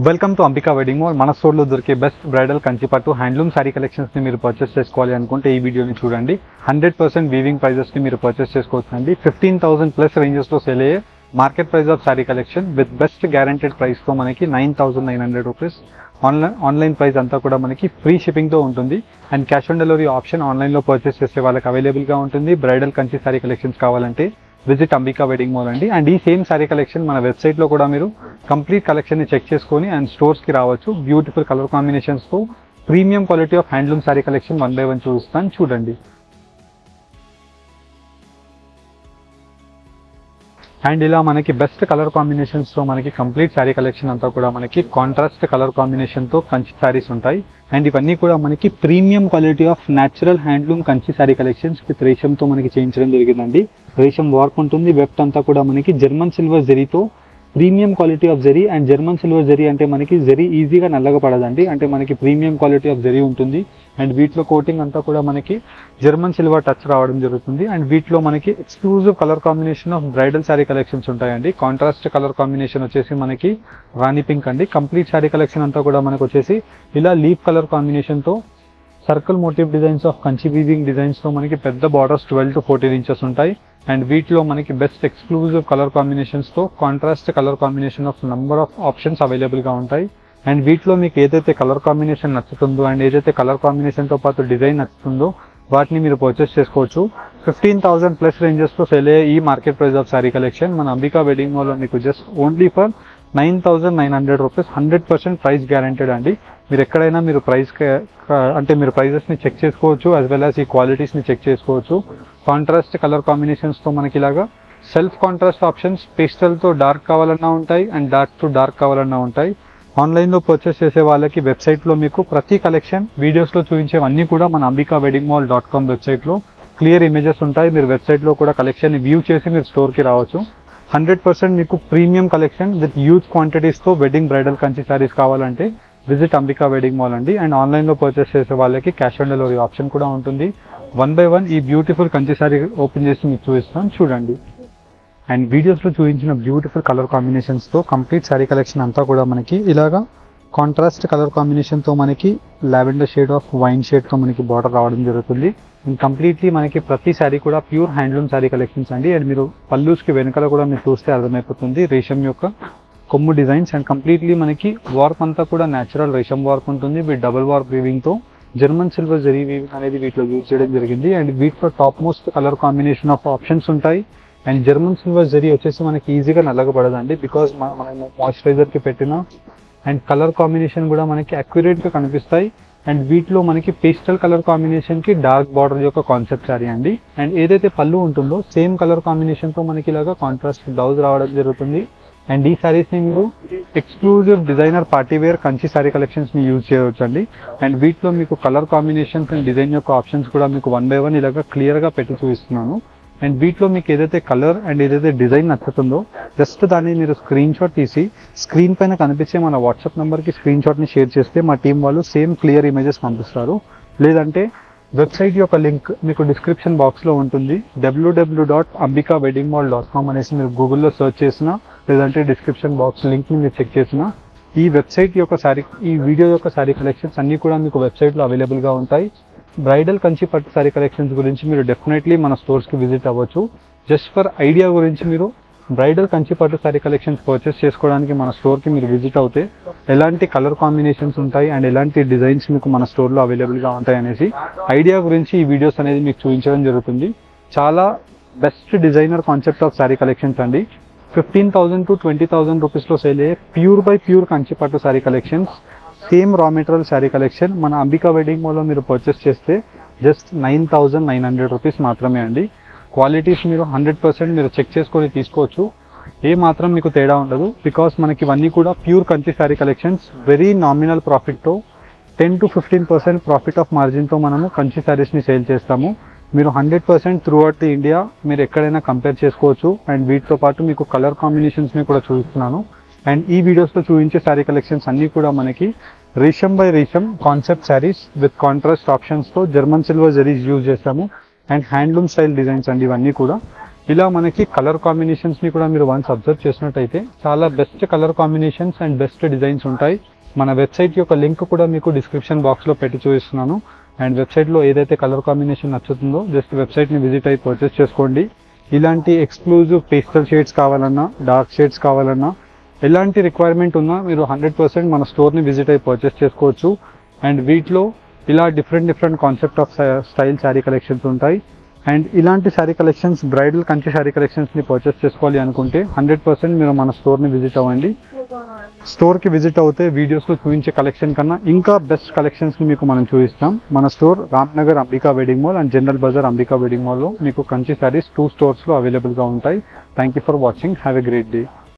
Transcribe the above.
Welcome to Ambika wedding mall. మన స్టోర్లో దొరికే బెస్ట్ బ్రైడల్ కంచిపట్టు హ్యాండ్లూమ్ సారీ కలెక్షన్స్ని మీరు పర్చేస్ చేసుకోవాలి అనుకుంటే ఈ వీడియోని చూడండి. 100% వీవింగ్ ప్రైజెస్ని మీరు పర్చేస్ చేసుకోవచ్చు అండి. 15,000 ప్లస్ రేంజెస్లో సేల్ అయ్యే market price of sari collection with best guaranteed ప్రైస్తో మనకి 9,900 రూపీస్. ఆన్లైన్ ప్రైస్ అంతా కూడా మనకి ఫ్రీ షిప్పింగ్తో ఉంటుంది and cash on delivery option ఆన్లైన్లో పర్చేస్ చేసే వాళ్ళకి అవైలబుల్గా ఉంటుంది. బ్రైడల్ కంచి సారీ కలెక్షన్స్ కావాలంటే విజిట్ అంబికా వెడ్డింగ్ మాల్ అండి. అండ్ ఈ సేమ్ సారీ కలెక్షన్ మన వెబ్సైట్లో కూడా మీరు కంప్లీట్ కలెక్షన్ని చెక్ చేసుకొని అండ్ స్టోర్స్కి రావచ్చు. బ్యూటిఫుల్ కలర్ కాంబినేషన్స్తో premium quality of handloom sari collection 1 by 1 చూపిస్తాను, చూడండి. అండ్ ఇలా మనకి బెస్ట్ కలర్ కాంబినేషన్స్తో మనకి కంప్లీట్ శారీ కలెక్షన్ అంతా కూడా మనకి కాంట్రాస్ట్ కలర్ కాంబినేషన్తో కంచి శారీస్ ఉంటాయి. అండ్ ఇవన్నీ కూడా మనకి premium quality of natural handloom Kanchi sari collections with రేషంతో మనకి చేయించడం జరిగిందండి. రేషం వర్క్ ఉంటుంది. వెబ్ట్ అంతా కూడా మనకి జర్మన్ సిల్వర్ జరీతో premium quality of zari. And German silver zari అంటే మనకి జరీ ఈజీగా నల్లగా పడదండి, అంటే మనకి ప్రీమియం క్వాలిటీ ఆఫ్ జరీ ఉంటుంది. అండ్ వీటిలో కోటింగ్ అంతా కూడా మనకి జర్మన్ సిల్వర్ టచ్ రావడం జరుగుతుంది. అండ్ వీటిలో మనకి exclusive colour combination of bridal sari collections ఉంటాయండి. కాంట్రాస్ట్ కలర్ కాంబినేషన్ వచ్చేసి మనకి రాణి పింక్ అండి. కంప్లీట్ శారీ కలెక్షన్ అంతా కూడా మనకు వచ్చేసి ఇలా లీఫ్ కలర్ కాంబినేషన్తో circle motive designs of Kanchi weaving డిజైన్స్తో మనకి పెద్ద బార్డర్స్ 12 to 14 inches ఉంటాయి. అండ్ వీటిలో మనకి బెస్ట్ ఎక్స్క్లూజివ్ కలర్ కాంబినేషన్స్తో contrast colour combination of number of options అవైలబుల్గా ఉంటాయి. అండ్ వీటిలో మీకు ఏదైతే కలర్ కాంబినేషన్ నచ్చుతుందో అండ్ ఏదైతే కలర్ కాంబినేషన్తో పాటు డిజైన్ నచ్చుతుందో వాటిని మీరు పర్చేస్ చేసుకోవచ్చు. 15,000 ప్లస్ రేంజెస్తో సేల్ అయ్యే ఈ market price of sari collection మన అంబికా వెడ్డింగ్ మాల్లో మీకు just only for 9,900 rupees. 100% price guaranteed అండి. మీరు ఎక్కడైనా మీరు మీరు ప్రైజెస్ని చెక్ చేసుకోవచ్చు, యాజ్ వెల్ యాజ్ ఈ క్వాలిటీస్ని చెక్ చేసుకోవచ్చు. కాంట్రాస్ట్ కలర్ కాంబినేషన్స్తో మనకి ఇలాగా సెల్ఫ్ కాంట్రాస్ట్ ఆప్షన్స్ పేస్టల్తో డార్క్ కావాలన్నా ఉంటాయి అండ్ డార్క్ టు డార్క్ కావాలన్నా ఉంటాయి. ఆన్లైన్లో పర్చేస్ చేసే వాళ్ళకి వెబ్సైట్లో మీకు ప్రతి కలెక్షన్ వీడియోస్లో చూపించేవన్నీ కూడా మన ambikaweddingmall.com వెబ్సైట్లో క్లియర్ ఇమేజెస్ ఉంటాయి. మీరు వెబ్సైట్లో కూడా కలెక్షన్ని వ్యూ చేసి మీరు స్టోర్కి రావచ్చు. 100% మీకు ప్రీమియం కలెక్షన్ విత్ హ్యూజ్ క్వాంటిటీస్తో వెడ్డింగ్ బ్రైడల్ కంచి శారీస్ కావాలంటే విజిట్ అంబికా వెడ్డింగ్ మాల్ అండి. అండ్ ఆన్లైన్లో పర్చేస్ చేసే వాళ్ళకి క్యాష్ ఆన్ డెలివరీ ఆప్షన్ కూడా ఉంటుంది. 1 by 1 ఈ బ్యూటిఫుల్ కంచి శారీ ఓపెన్ చేసి మీకు చూపిస్తాను, చూడండి. అండ్ వీడియోస్లో చూపించిన బ్యూటిఫుల్ కలర్ కాంబినేషన్స్తో కంప్లీట్ శారీ కలెక్షన్ అంతా కూడా మనకి ఇలాగా కాంట్రాస్ట్ కలర్ కాంబినేషన్తో మనకి లావెండర్ షేడ్ ఆఫ్ వైన్ షేడ్తో మనకి బార్డర్ రావడం జరుగుతుంది. అండ్ కంప్లీట్లీ మనకి ప్రతి శారీ కూడా ప్యూర్ హ్యాండ్లూమ్ శారీ కలెక్షన్స్ అండి. అండ్ మీరు పల్లూస్కి వెనకాల కూడా మీరు చూస్తే అర్థమైపోతుంది రేషం యొక్క కొమ్ము డిజైన్స్. అండ్ కంప్లీట్లీ మనకి వార్ప్ అంతా కూడా న్యాచురల్ రేషం వార్ప్ ఉంటుంది విత్ డబుల్ వార్ప్ వీవింగ్తో జర్మన్ సిల్వర్ జరీ వీవింగ్ అనేది వీటిలో యూజ్ చేయడం జరిగింది. అండ్ వీటిలో top most colour combination of options ఉంటాయి. అండ్ జర్మన్ సిల్వర్ జరీ వచ్చేసి మనకి ఈజీగా నల్లగా పడదండి, బికాజ్ మనం మాయిశ్చరైజర్కి పెట్టిన అండ్ కలర్ కాంబినేషన్ కూడా మనకి అక్యురేట్గా కనిపిస్తాయి. అండ్ వీటిలో మనకి పేస్టల్ కలర్ కాంబినేషన్కి డార్క్ బార్డర్ యొక్క కాన్సెప్ట్ శారీ అండి. అండ్ ఏదైతే పళ్ళు ఉంటుందో సేమ్ కలర్ కాంబినేషన్తో మనకి ఇలాగా కాంట్రాస్ట్ బ్లౌజ్ రావడం జరుగుతుంది. అండ్ ఈ శారీస్ని మీరు exclusive designer partywear Kanchi sari కలెక్షన్స్ని యూజ్ చేయవచ్చు అండి. అండ్ వీటిలో మీకు కలర్ కాంబినేషన్స్ అండ్ డిజైన్ యొక్క ఆప్షన్స్ కూడా మీకు 1 by 1 ఇలాగా క్లియర్గా పెట్టి చూపిస్తున్నాను. అండ్ వీటిలో మీకు ఏదైతే కలర్ అండ్ ఏదైతే డిజైన్ నచ్చుతుందో జస్ట్ దాన్ని మీరు స్క్రీన్ షాట్ తీసి స్క్రీన్ పైన కనిపించే మన వాట్సాప్ నెంబర్కి స్క్రీన్ షాట్ని షేర్ చేస్తే మా టీం వాళ్ళు సేమ్ క్లియర్ ఇమేజెస్ పంపిస్తారు. లేదంటే వెబ్సైట్ యొక్క లింక్ మీకు డిస్క్రిప్షన్ బాక్స్లో ఉంటుంది. www.ambikaweddingmall.com అనేసి మీరు గూగుల్లో సెర్చ్ చేసినా లేదంటే డిస్క్రిప్షన్ బాక్స్ లింక్ని మీరు చెక్ చేసినా ఈ వెబ్సైట్ యొక్క ఈ వీడియో యొక్క శారీ కలెక్షన్స్ అన్నీ కూడా మీకు వెబ్సైట్లో అవైలబుల్గా ఉంటాయి. బ్రైడల్ కంచి పట్టు శారీ కలెక్షన్స్ గురించి మీరు డెఫినెట్లీ మన స్టోర్స్కి విజిట్ అవ్వచ్చు. జస్ట్ ఫర్ ఐడియా గురించి మీరు బ్రైడల్ కంచి పట్టు శారీ కలెక్షన్స్ పర్చేస్ చేసుకోవడానికి మన స్టోర్కి మీరు విజిట్ అవుతే ఎలాంటి కలర్ కాంబినేషన్స్ ఉంటాయి అండ్ ఎలాంటి డిజైన్స్ మీకు మన స్టోర్లో అవైలబుల్గా ఉంటాయి అనేసి ఐడియా గురించి ఈ వీడియోస్ అనేది మీకు చూపించడం జరుగుతుంది. చాలా best designer concept of sari collections అండి. 15,000 to 20,000 రూపీస్లో సేల్ అయ్యే ప్యూర్ బై ప్యూర్ కంచి పట్టు sari collections. Same raw material sari collection మన అంబికా వెడ్డింగ్ మాల్లో మీరు పర్చేస్ చేస్తే జస్ట్ 9,900 రూపీస్ మాత్రమే అండి. క్వాలిటీస్ మీరు 100% మీరు చెక్ చేసుకొని తీసుకోవచ్చు, ఏ మాత్రం మీకు తేడా ఉండదు. బికాస్ మనకి ఇవన్నీ కూడా pure Kanchi sari collections. Very nominal ప్రాఫిట్తో 10 to 15% ప్రాఫిట్ ఆఫ్ మార్జిన్తో మనము కంచి శారీస్ని సేల్ చేస్తాము. మీరు 100% త్రూ అవుట్ ది ఇండియా మీరు ఎక్కడైనా కంపేర్ చేసుకోవచ్చు. అండ్ వీటితో పాటు మీకు కలర్ కాంబినేషన్స్ని కూడా చూపిస్తున్నాను. అండ్ ఈ వీడియోస్లో చూపించే శారీ కలెక్షన్స్ అన్నీ కూడా మనకి రేషం బై రేషం కాన్సెప్ట్ శారీస్ విత్ కాంట్రాస్ట్ ఆప్షన్స్తో జర్మన్ సిల్వర్ జరీస్ యూజ్ చేస్తాము. అండ్ హ్యాండ్లూమ్ స్టైల్ డిజైన్స్ అండి ఇవన్నీ కూడా. ఇలా మనకి కలర్ కాంబినేషన్స్ని కూడా మీరు వన్స్ అబ్జర్వ్ చేసినట్టయితే చాలా best colour combinations and best designs ఉంటాయి. మన వెబ్సైట్ యొక్క లింక్ కూడా మీకు డిస్క్రిప్షన్ బాక్స్లో పెట్టి చూపిస్తున్నాను. అండ్ వెబ్సైట్లో ఏదైతే కలర్ కాంబినేషన్ నచ్చుతుందో జస్ట్ వెబ్సైట్ని విజిట్ అయ్యి పర్చేస్ చేసుకోండి. ఇలాంటి ఎక్స్క్లూజివ్ పేస్టల్ షేడ్స్ కావాలన్నా, డార్క్ షేడ్స్ కావాలన్నా, ఎలాంటి రిక్వైర్మెంట్ ఉన్నా మీరు 100% మన స్టోర్ని విజిట్ అయ్యి పర్చేస్ చేసుకోవచ్చు. అండ్ వీటిలో ఇలా different concept of style sari collections ఉంటాయి. అండ్ ఇలాంటి శారీ కలెక్షన్స్, బ్రైడల్ కంచి శారీ కలెక్షన్స్ని పర్చేస్ చేసుకోవాలి అనుకుంటే 100% మీరు మన స్టోర్ని విజిట్ అవ్వండి. స్టోర్కి విజిట్ అవుతే వీడియోస్లో చూపించే కలెక్షన్ కన్నా ఇంకా బెస్ట్ కలెక్షన్స్ని మీకు మనం చూపిస్తాం. మన store Ramnagar Ambika wedding mall and general bazaar Ambika wedding మాల్లో మీకు కంచి శారీస్ 2 స్టోర్స్లో అవైలబుల్గా ఉంటాయి. Thank you for watching. Have a great day.